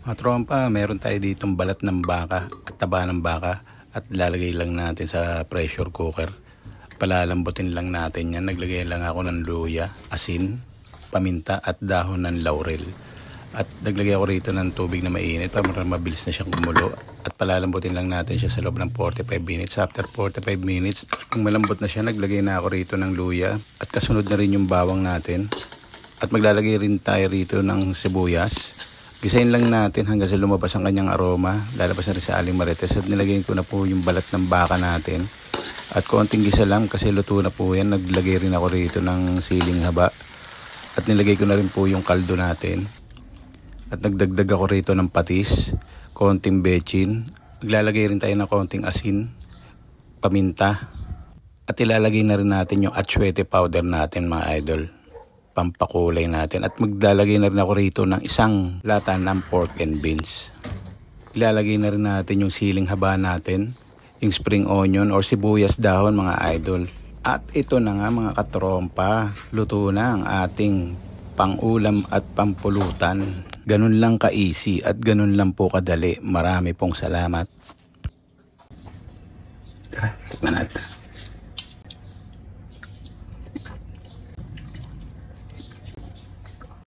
Mga trompa, meron tayo ditong balat ng baka at taba ng baka at lalagay lang natin sa pressure cooker. Palalambutin lang natin yan. Naglagay lang ako ng luya, asin, paminta at dahon ng laurel. At naglagay ako rito ng tubig na mainit para mabilis na siyang kumulo. At palalambutin lang natin siya sa loob ng 45 minutes. After 45 minutes, kung malambot na siya, naglagay na ako rito ng luya. At kasunod na rin yung bawang natin. At maglalagay rin tayo rito ng sibuyas. Gisayin lang natin hanggang sa lumabas ang kanyang aroma. Lalabas na rin sa aling marites. At nilagay ko na po yung balat ng baka natin. At konting gisa lang kasi luto na po yan. Naglagay rin ako rito ng siling haba. At nilagay ko na rin po yung kaldo natin. At nagdagdag ako rito ng patis, konting bechin. Maglalagay rin tayo ng konting asin, paminta. At ilalagay na rin natin yung atsuete powder natin mga idol. Pampakulay natin. At maglalagay na rin ako rito ng isang lata ng pork and beans. Ilalagay na rin natin yung siling haba natin, yung spring onion or sibuyas dahon mga idol. At ito na nga mga katrompa, luto na ang ating pang-ulam at pampulutan. Ganun lang ka-easy at ganun lang po kadali. Marami pong salamat. Tara, tikman natin.